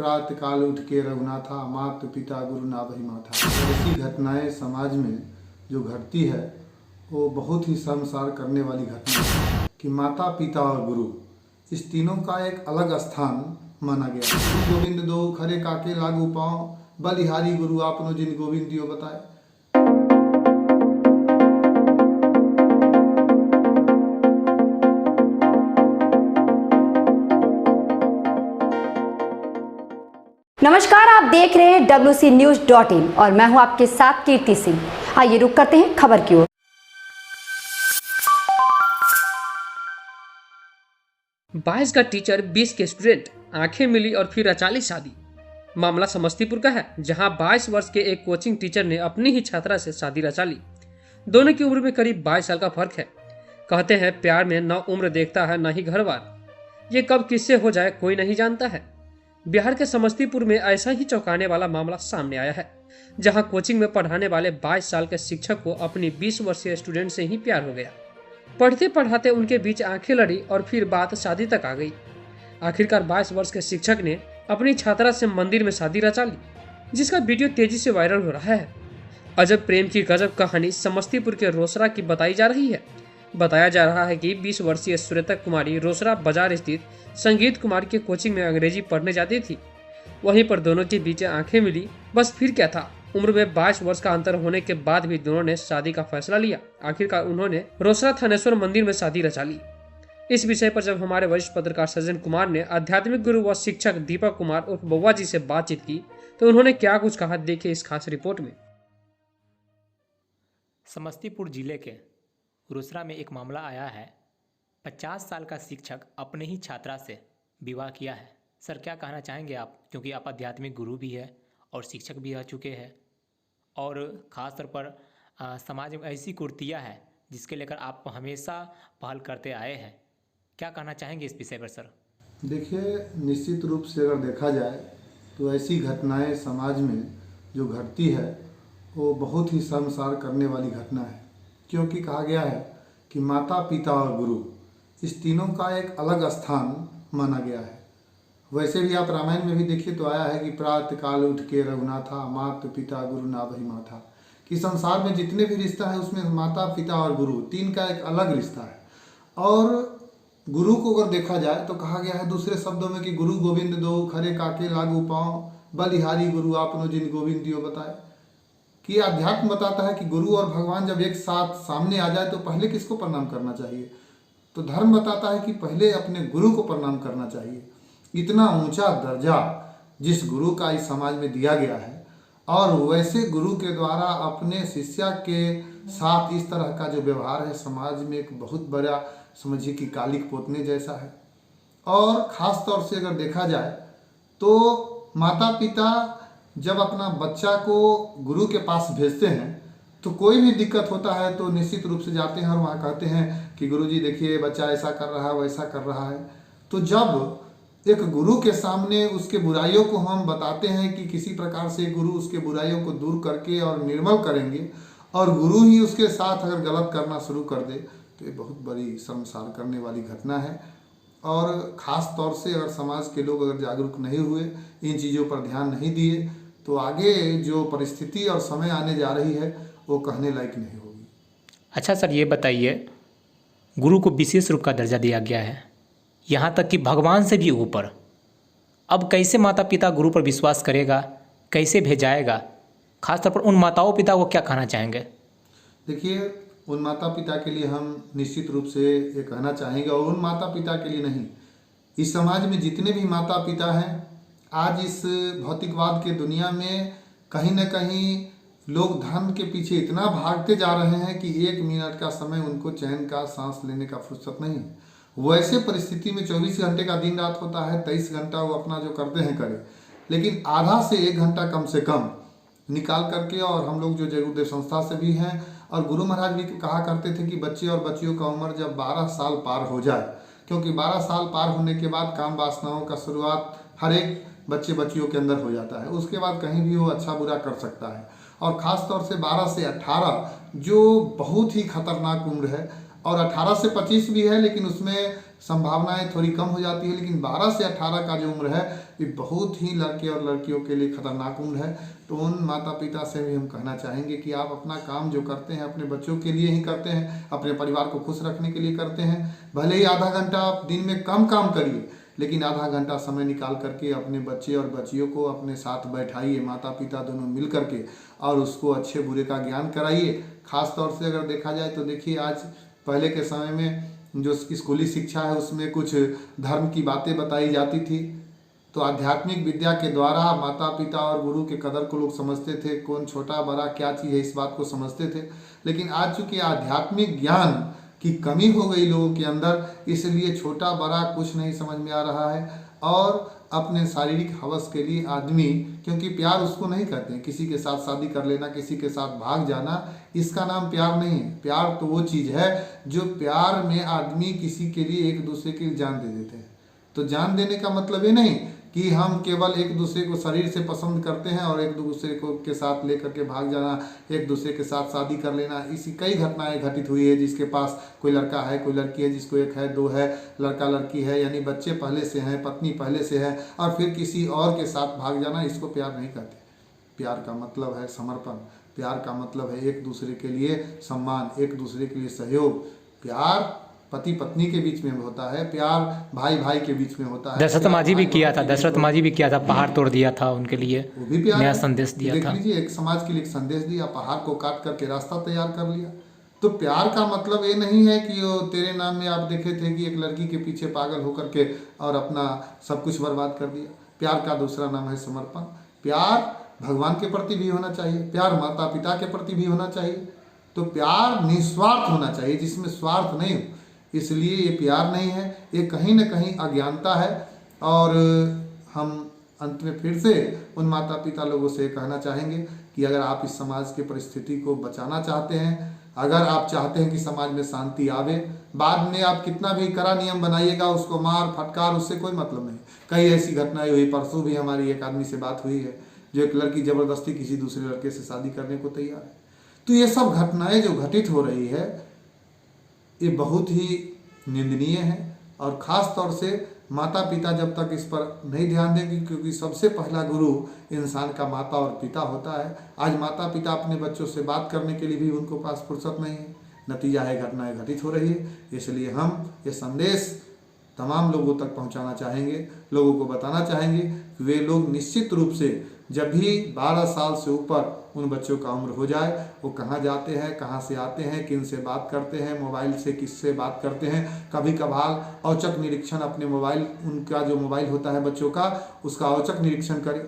प्रातः काल उठ के रघुनाथा, माता पिता गुरु ना भई माथा। ऐसी घटनाएं समाज में जो घटती है वो बहुत ही शर्मसार करने वाली घटना है कि माता पिता और गुरु इस तीनों का एक अलग स्थान माना गया। गुरु गोविंद दो खरे काके लागू पाँव, बलिहारी गुरु आपनो जिन गोविंद दियो बताए। नमस्कार, आप देख रहे हैं WCNews.in और मैं हूं आपके साथ कीर्ति सिंह। आइए रुक करते हैं खबर की ओर। 22 का टीचर 20 के स्टूडेंट, आंखें मिली और फिर रचा ली शादी। मामला समस्तीपुर का है, जहां 22 वर्ष के एक कोचिंग टीचर ने अपनी ही छात्रा से शादी रचा ली। दोनों की उम्र में करीब 22 साल का फर्क है। कहते हैं प्यार में न उम्र देखता है न ही घर बार, ये कब किससे हो जाए कोई नहीं जानता है। बिहार के समस्तीपुर में ऐसा ही चौंकाने वाला मामला सामने आया है, जहां कोचिंग में पढ़ाने वाले 22 साल के शिक्षक को अपनी 20 वर्षीय स्टूडेंट से ही प्यार हो गया। पढ़ते पढ़ाते उनके बीच आंखें लड़ी और फिर बात शादी तक आ गई। आखिरकार 22 वर्ष के शिक्षक ने अपनी छात्रा से मंदिर में शादी रचा ली, जिसका वीडियो तेजी से वायरल हो रहा है। अजब प्रेम की गजब कहानी समस्तीपुर के रोसड़ा की बताई जा रही है। बताया जा रहा है कि 20 वर्षीय श्वेता कुमारी रोसड़ा बाजार स्थित संगीत कुमार के कोचिंग में अंग्रेजी पढ़ने जाती थी। वहीं पर दोनों के बीच आंखें मिली। बस फिर क्या था, उम्र में 22 वर्ष का अंतर होने के बाद भी दोनों ने शादी का फैसला लिया। आखिरकार उन्होंने रोसड़ा थानेश्वर मंदिर में शादी रचा ली। इस विषय पर जब हमारे वरिष्ठ पत्रकार सज्जन कुमार ने आध्यात्मिक गुरु व शिक्षक दीपक कुमार उर्फ बउआ जी से बातचीत की तो उन्होंने क्या कुछ कहा, देखिए इस खास रिपोर्ट में। समस्तीपुर जिले के रोसड़ा में एक मामला आया है। 50 साल का शिक्षक अपने ही छात्रा से विवाह किया है। सर, क्या कहना चाहेंगे आप, क्योंकि आप आध्यात्मिक गुरु भी है और शिक्षक भी रह चुके हैं, और ख़ास तौर पर समाज में ऐसी कुरीतियाँ है जिसके लेकर आप हमेशा पहल करते आए हैं। क्या कहना चाहेंगे इस विषय पर सर? देखिए, निश्चित रूप से अगर देखा जाए तो ऐसी घटनाएं समाज में जो घटती है वो बहुत ही शर्मसार करने वाली घटना है, क्योंकि कहा गया है कि माता पिता और गुरु इस तीनों का एक अलग स्थान माना गया है। वैसे भी आप रामायण में भी देखिए तो आया है कि प्रातः काल उठ के रघुनाथा, माता पिता गुरु ना भई माथा। कि संसार में जितने भी रिश्ता है उसमें माता पिता और गुरु तीन का एक अलग रिश्ता है। और गुरु को अगर देखा जाए तो कहा गया है दूसरे शब्दों में कि गुरु गोविंद दो खरे काके लागू पाँव, बलिहारी गुरु आपनो जिन गोविंद दियो बताए। कि अध्यात्म बताता है कि गुरु और भगवान जब एक साथ सामने आ जाए तो पहले किसको प्रणाम करना चाहिए। तो धर्म बताता है कि पहले अपने गुरु को प्रणाम करना चाहिए। इतना ऊंचा दर्जा जिस गुरु का इस समाज में दिया गया है, और वैसे गुरु के द्वारा अपने शिष्या के साथ इस तरह का जो व्यवहार है समाज में एक बहुत बड़ा, समझिए कि कालिक पोतने जैसा है। और ख़ास तौर से अगर देखा जाए तो माता पिता जब अपना बच्चा को गुरु के पास भेजते हैं तो कोई भी दिक्कत होता है तो निश्चित रूप से जाते हैं और वहाँ कहते हैं कि गुरुजी देखिए बच्चा ऐसा कर रहा है, वैसा कर रहा है। तो जब एक गुरु के सामने उसके बुराइयों को हम बताते हैं कि किसी प्रकार से गुरु उसके बुराइयों को दूर करके और निर्मल करेंगे, और गुरु ही उसके साथ अगर गलत करना शुरू कर दे तो ये बहुत बड़ी शर्मसार करने वाली घटना है। और ख़ास तौर से अगर समाज के लोग अगर जागरूक नहीं हुए, इन चीज़ों पर ध्यान नहीं दिए, तो आगे जो परिस्थिति और समय आने जा रही है वो कहने लायक नहीं होगी। अच्छा सर, ये बताइए, गुरु को विशेष रूप का दर्जा दिया गया है, यहाँ तक कि भगवान से भी ऊपर। अब कैसे माता पिता गुरु पर विश्वास करेगा, कैसे भेजाएगा? खासतौर पर उन माताओं पिता को क्या कहना चाहेंगे? देखिए, उन माता पिता के लिए हम निश्चित रूप से ये कहना चाहेंगे, और उन माता पिता के लिए नहीं, इस समाज में जितने भी माता पिता हैं, आज इस भौतिकवाद के दुनिया में कहीं न कहीं लोग धन के पीछे इतना भागते जा रहे हैं कि 1 मिनट का समय उनको चैन का सांस लेने का फुर्सत नहीं है। वैसे परिस्थिति में 24 घंटे का दिन रात होता है, 23 घंटा वो अपना जो करते हैं करें, लेकिन आधा से 1 घंटा कम से कम निकाल करके, और हम लोग जो जय गुरुदेव संस्था से भी हैं, और गुरु महाराज भी कहा करते थे कि बच्चे और बच्चियों का उम्र जब 12 साल पार हो जाए, क्योंकि 12 साल पार होने के बाद काम वासनाओं का शुरुआत हर एक बच्चे बच्चियों के अंदर हो जाता है। उसके बाद कहीं भी वो अच्छा बुरा कर सकता है। और ख़ास तौर से 12 से 18 जो बहुत ही खतरनाक उम्र है, और 18 से 25 भी है, लेकिन उसमें संभावनाएं थोड़ी कम हो जाती है, लेकिन 12 से 18 का जो उम्र है ये बहुत ही लड़के और लड़कियों के लिए खतरनाक उम्र है। तो उन माता पिता से भी हम कहना चाहेंगे कि आप अपना काम जो करते हैं अपने बच्चों के लिए ही करते हैं, अपने परिवार को खुश रखने के लिए करते हैं। भले ही आधा घंटा आप दिन में कम काम करिए, लेकिन आधा घंटा समय निकाल करके अपने बच्चे और बच्चियों को अपने साथ बैठाइए, माता पिता दोनों मिल करके, और उसको अच्छे बुरे का ज्ञान कराइए। खास तौर से अगर देखा जाए तो देखिए, आज पहले के समय में जो स्कूली शिक्षा है उसमें कुछ धर्म की बातें बताई जाती थी, तो आध्यात्मिक विद्या के द्वारा माता पिता और गुरु के कदर को लोग समझते थे, कौन छोटा बड़ा क्या चीज़ है इस बात को समझते थे। लेकिन आज चूँकि आध्यात्मिक ज्ञान की कमी हो गई लोगों के अंदर, इसलिए छोटा बड़ा कुछ नहीं समझ में आ रहा है, और अपने शारीरिक हवस के लिए आदमी, क्योंकि प्यार उसको नहीं कहते हैं, किसी के साथ शादी कर लेना, किसी के साथ भाग जाना, इसका नाम प्यार नहीं है। प्यार तो वो चीज़ है जो प्यार में आदमी किसी के लिए एक दूसरे के लिए जान दे देते हैं। तो जान देने का मतलब ये नहीं कि हम केवल एक दूसरे को शरीर से पसंद करते हैं और एक दूसरे को के साथ लेकर के भाग जाना, एक दूसरे के साथ शादी कर लेना। इसी कई घटनाएं घटित हुई है, जिसके पास कोई लड़का है कोई लड़की है, जिसको एक है दो है, लड़का लड़की है, यानी बच्चे पहले से हैं, पत्नी पहले से है, और फिर किसी और के साथ भाग जाना, इसको प्यार नहीं कहते। प्यार का मतलब है समर्पण, प्यार का मतलब है एक दूसरे के लिए सम्मान, एक दूसरे के लिए सहयोग। प्यार पति पत्नी के बीच में होता है, प्यार भाई भाई के बीच में होता है। दशरथ मांझी भी किया था, दशरथ मांझी भी किया था, पहाड़ तोड़ दिया था उनके लिए, वो भी प्यार नया है। संदेश दिया देख था। लीजिए, एक समाज के लिए एक संदेश दिया, पहाड़ को काट करके रास्ता तैयार कर लिया। तो प्यार का मतलब ये नहीं है कि वो तेरे नाम में आप देखे थे कि एक लड़की के पीछे पागल होकर के और अपना सब कुछ बर्बाद कर दिया। प्यार का दूसरा नाम है समर्पण। प्यार भगवान के प्रति भी होना चाहिए, प्यार माता पिता के प्रति भी होना चाहिए। तो प्यार निस्वार्थ होना चाहिए, जिसमें स्वार्थ नहीं हो। इसलिए ये प्यार नहीं है, ये कहीं ना कहीं अज्ञानता है। और हम अंत में फिर से उन माता पिता लोगों से कहना चाहेंगे कि अगर आप इस समाज की परिस्थिति को बचाना चाहते हैं, अगर आप चाहते हैं कि समाज में शांति आवे, बाद में आप कितना भी कड़ा नियम बनाइएगा, उसको मार फटकार, उससे कोई मतलब नहीं। कई ऐसी घटनाएं हुई, परसों भी हमारी एक आदमी से बात हुई है, जो एक लड़की जबरदस्ती किसी दूसरे लड़के से शादी करने को तैयार है। तो ये सब घटनाएं जो घटित हो रही है, ये बहुत ही निंदनीय है। और ख़ास तौर से माता पिता जब तक इस पर नहीं ध्यान देंगे, क्योंकि सबसे पहला गुरु इंसान का माता और पिता होता है। आज माता पिता अपने बच्चों से बात करने के लिए भी उनको पास फुर्सत नहीं है, नतीजा है घटनाएं घटित हो रही है। इसलिए हम ये संदेश तमाम लोगों तक पहुंचाना चाहेंगे, लोगों को बताना चाहेंगे कि वे लोग निश्चित रूप से जब भी 12 साल से ऊपर उन बच्चों का उम्र हो जाए, वो कहाँ जाते हैं, कहाँ से आते हैं, किन से बात करते हैं, मोबाइल से किससे बात करते हैं। कभी कभार औचक निरीक्षण अपने मोबाइल, उनका जो मोबाइल होता है बच्चों का, उसका औचक निरीक्षण करें।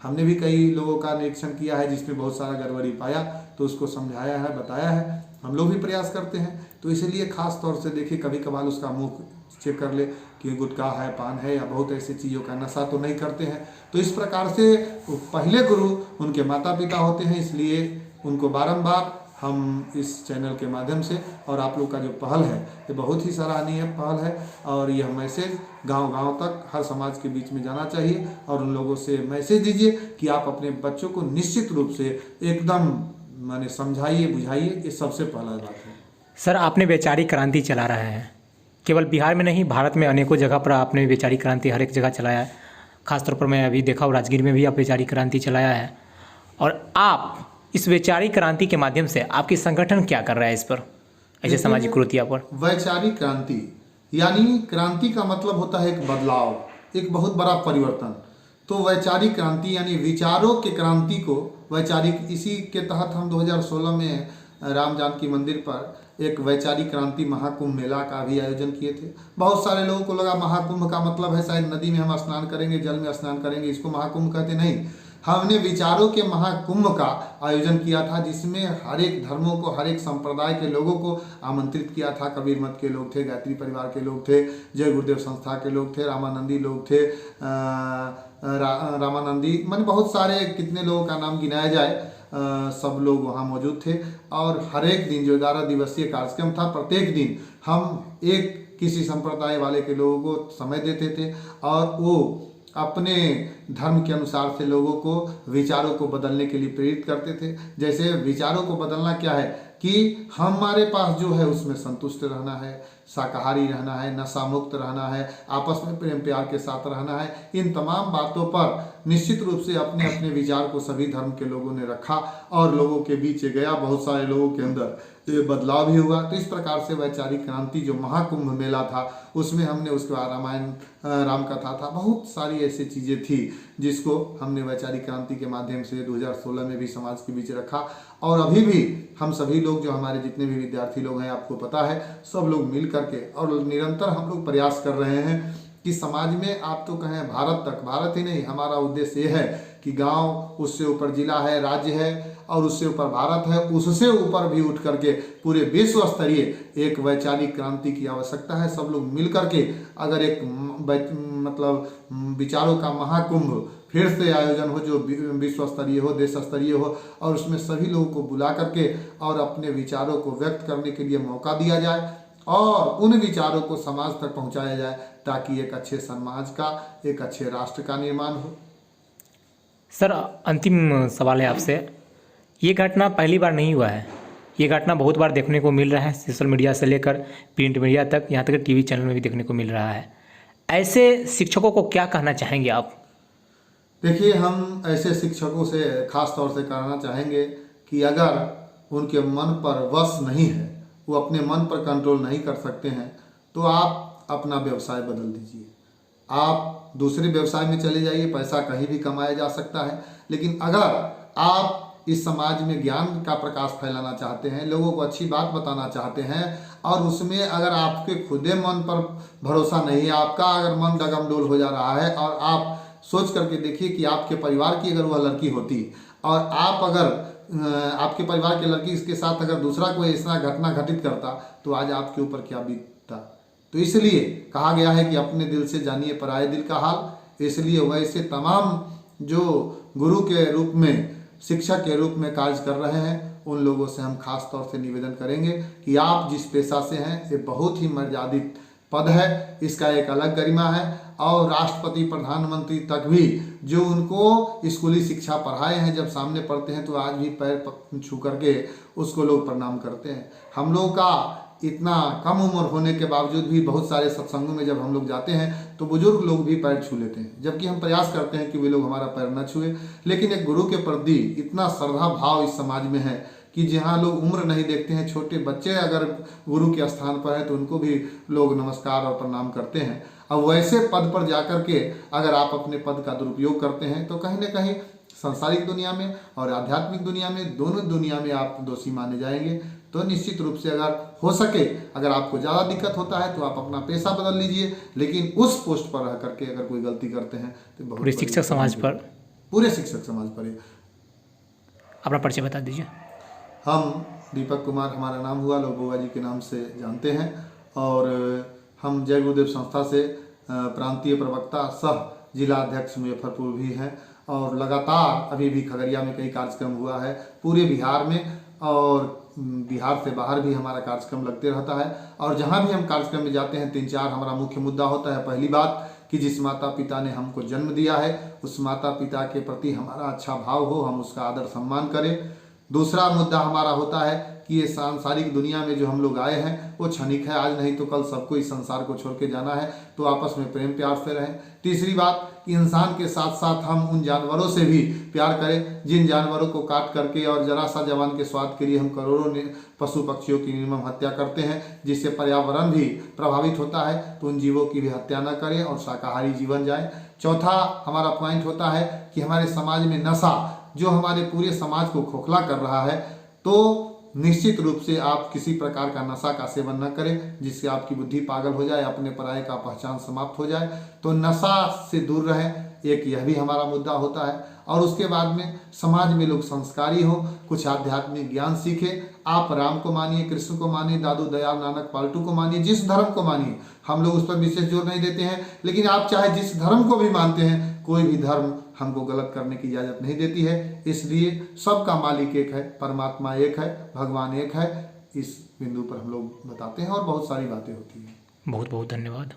हमने भी कई लोगों का निरीक्षण किया है जिसमें बहुत सारा गड़बड़ी पाया, तो उसको समझाया है, बताया है। हम लोग भी प्रयास करते हैं। तो इसलिए खास तौर से देखिए, कभी कभार उसका मुंह चेक कर ले कि गुटखा है, पान है, या बहुत ऐसी चीज़ों का नशा तो नहीं करते हैं। तो इस प्रकार से पहले गुरु उनके माता पिता होते हैं। इसलिए उनको बारंबार हम इस चैनल के माध्यम से, और आप लोग का जो पहल है ये बहुत ही सराहनीय पहल है, और यह मैसेज गांव-गांव तक हर समाज के बीच में जाना चाहिए। और उन लोगों से मैसेज दीजिए कि आप अपने बच्चों को निश्चित रूप से एकदम माने समझाइए, बुझाइए। ये सबसे पहला बात है। सर, आपने वैचारिक क्रांति चला रहे हैं, केवल बिहार में नहीं, भारत में अनेकों जगह पर आपने वैचारिक क्रांति हर एक जगह चलाया है। खासतौर पर मैं अभी देखा हूँ राजगीर में भी आप वैचारिक क्रांति चलाया है। और आप इस वैचारिक क्रांति के माध्यम से आपकी संगठन क्या कर रहा है इस पर, ऐसे सामाजिक कुरीतियों पर? वैचारिक क्रांति यानी क्रांति का मतलब होता है एक बदलाव, एक बहुत बड़ा परिवर्तन। तो वैचारिक क्रांति यानी विचारों के क्रांति को वैचारिक, इसी के तहत हम 2016 में राम जानकी मंदिर पर एक वैचारिक क्रांति महाकुंभ मेला का भी आयोजन किए थे। बहुत सारे लोगों को लगा महाकुंभ का मतलब है शायद नदी में हम स्नान करेंगे, जल में स्नान करेंगे, इसको महाकुंभ कहते नहीं। हमने विचारों के महाकुंभ का आयोजन किया था, जिसमें हर एक धर्मों को, हर एक संप्रदाय के लोगों को आमंत्रित किया था। कबीर मत के लोग थे, गायत्री परिवार के लोग थे, जय गुरुदेव संस्था के लोग थे, रामानंदी लोग थे, रामानंदी मन बहुत सारे, कितने लोगों का नाम गिनाया जाए, सब लोग वहाँ मौजूद थे। और हर एक दिन जो 11 दिवसीय कार्यक्रम था, प्रत्येक दिन हम एक किसी संप्रदाय वाले के लोगों को समय देते थे, और वो अपने धर्म के अनुसार से लोगों को विचारों को बदलने के लिए प्रेरित करते थे। जैसे विचारों को बदलना क्या है कि हमारे पास जो है उसमें संतुष्ट रहना है, शाकाहारी रहना है, नशा मुक्त रहना है, आपस में प्रेम प्यार के साथ रहना है। इन तमाम बातों पर निश्चित रूप से अपने अपने विचार को सभी धर्म के लोगों ने रखा और लोगों के बीच गया। बहुत सारे लोगों के अंदर ये बदलाव भी हुआ। तो इस प्रकार से वैचारिक क्रांति जो महाकुंभ मेला था उसमें हमने उसके बाद रामायण राम कथा था, बहुत सारी ऐसी चीज़ें थी जिसको हमने वैचारिक क्रांति के माध्यम से 2016 में भी समाज के बीच रखा। और अभी भी हम सभी लोग जो हमारे जितने भी विद्यार्थी लोग हैं, आपको पता है, सब लोग मिल करके और निरंतर हम लोग प्रयास कर रहे हैं कि समाज में आप तो कहें भारत तक, भारत ही नहीं, हमारा उद्देश्य ये है कि गांव, उससे ऊपर जिला है, राज्य है और उससे ऊपर भारत है, उससे ऊपर भी उठ करके पूरे विश्व स्तरीय एक वैचारिक क्रांति की आवश्यकता है। सब लोग मिल करके अगर एक मतलब विचारों का महाकुंभ फिर से आयोजन हो, जो विश्व स्तरीय हो, देश स्तरीय हो, और उसमें सभी लोगों को बुला करके और अपने विचारों को व्यक्त करने के लिए मौका दिया जाए और उन विचारों को समाज तक पहुंचाया जाए ताकि एक अच्छे समाज का, एक अच्छे राष्ट्र का निर्माण हो। सर, अंतिम सवाल है आपसे। ये घटना पहली बार नहीं हुआ है, ये घटना बहुत बार देखने को मिल रहा है, सोशल मीडिया से लेकर प्रिंट मीडिया तक, यहाँ तक टीवी चैनल में भी देखने को मिल रहा है। ऐसे शिक्षकों को क्या कहना चाहेंगे आप? देखिए, हम ऐसे शिक्षकों से खास तौर से कहना चाहेंगे कि अगर उनके मन पर वश नहीं है, वो अपने मन पर कंट्रोल नहीं कर सकते हैं, तो आप अपना व्यवसाय बदल दीजिए, आप दूसरे व्यवसाय में चले जाइए। पैसा कहीं भी कमाया जा सकता है, लेकिन अगर आप इस समाज में ज्ञान का प्रकाश फैलाना चाहते हैं, लोगों को अच्छी बात बताना चाहते हैं और उसमें अगर आपके खुदे मन पर भरोसा नहीं है, आपका अगर मन डगमडोल हो जा रहा है और आप सोच करके देखिए कि आपके परिवार की अगर वह लड़की होती और आप अगर आपके परिवार की लड़की इसके साथ अगर दूसरा कोई ऐसा घटना घटित करता तो आज आपके ऊपर क्या बीतता। तो इसलिए कहा गया है कि अपने दिल से जानिए पराये दिल का हाल। इसलिए वैसे तमाम जो गुरु के रूप में, शिक्षक के रूप में कार्य कर रहे हैं, उन लोगों से हम खास तौर से निवेदन करेंगे कि आप जिस पेशा से हैं, ये बहुत ही मर्यादित पद है, इसका एक अलग गरिमा है और राष्ट्रपति, प्रधानमंत्री तक भी जो उनको स्कूली शिक्षा पढ़ाए हैं, जब सामने पढ़ते हैं तो आज भी पैर छू करके उसको लोग प्रणाम करते हैं। हम लोग का इतना कम उम्र होने के बावजूद भी बहुत सारे सत्संगों में जब हम लोग जाते हैं तो बुजुर्ग लोग भी पैर छू लेते हैं, जबकि हम प्रयास करते हैं कि वे लोग हमारा पैर न छुए। लेकिन एक गुरु के प्रति इतना श्रद्धा भाव इस समाज में है कि जहाँ लोग उम्र नहीं देखते हैं, छोटे बच्चे अगर गुरु के स्थान पर है तो उनको भी लोग नमस्कार और प्रणाम करते हैं। अब वैसे पद पर जाकर के अगर आप अपने पद का दुरुपयोग करते हैं तो कहीं ना कहीं सांसारिक दुनिया में और आध्यात्मिक दुनिया में, दोनों दुनिया में आप दोषी माने जाएंगे। तो निश्चित रूप से अगर हो सके, अगर आपको ज़्यादा दिक्कत होता है तो आप अपना पेशा बदल लीजिए, लेकिन उस पोस्ट पर रह करके अगर कोई गलती करते हैं तो बहुत पूरे शिक्षक समाज पर, पूरे शिक्षक समाज पर। अपना परिचय बता दीजिए। हम दीपक कुमार हमारा नाम हुआ, लोग बुआ जी के नाम से जानते हैं और हम जय गुरुदेव संस्था से प्रांतीय प्रवक्ता सह जिला अध्यक्ष मुजफ्फरपुर भी हैं और लगातार अभी भी खगड़िया में कई कार्यक्रम हुआ है पूरे बिहार में और बिहार से बाहर भी हमारा कार्यक्रम लगते रहता है। और जहाँ भी हम कार्यक्रम में जाते हैं 3-4 हमारा मुख्य मुद्दा होता है। पहली बात कि जिस माता पिता ने हमको जन्म दिया है उस माता पिता के प्रति हमारा अच्छा भाव हो, हम उसका आदर सम्मान करें। दूसरा मुद्दा हमारा होता है कि ये सांसारिक दुनिया में जो हम लोग आए हैं वो क्षणिक है, आज नहीं तो कल सबको इस संसार को छोड़ के जाना है, तो आपस में प्रेम प्यार से रहें। तीसरी बात कि इंसान के साथ साथ हम उन जानवरों से भी प्यार करें जिन जानवरों को काट करके और जरा सा जवान के स्वाद के लिए हम करोड़ों पशु पक्षियों की निर्मम हत्या करते हैं, जिससे पर्यावरण भी प्रभावित होता है। तो उन जीवों की भी हत्या न करें और शाकाहारी जीवन जाए। चौथा हमारा पॉइंट होता है कि हमारे समाज में नशा जो हमारे पूरे समाज को खोखला कर रहा है, तो निश्चित रूप से आप किसी प्रकार का नशा का सेवन न करें जिससे आपकी बुद्धि पागल हो जाए, अपने पराये का पहचान समाप्त हो जाए। तो नशा से दूर रहें, एक यह भी हमारा मुद्दा होता है। और उसके बाद में समाज में लोग संस्कारी हो, कुछ आध्यात्मिक ज्ञान सीखें। आप राम को मानिए, कृष्ण को मानिए, दादू दयाल नानक पालटू को मानिए, जिस धर्म को मानिए, हम लोग उस पर विशेष जोर नहीं देते हैं। लेकिन आप चाहे जिस धर्म को भी मानते हैं, कोई भी धर्म हमको गलत करने की इजाज़त नहीं देती है। इसलिए सबका मालिक एक है, परमात्मा एक है, भगवान एक है। इस बिंदु पर हम लोग बताते हैं और बहुत सारी बातें होती हैं। बहुत बहुत धन्यवाद।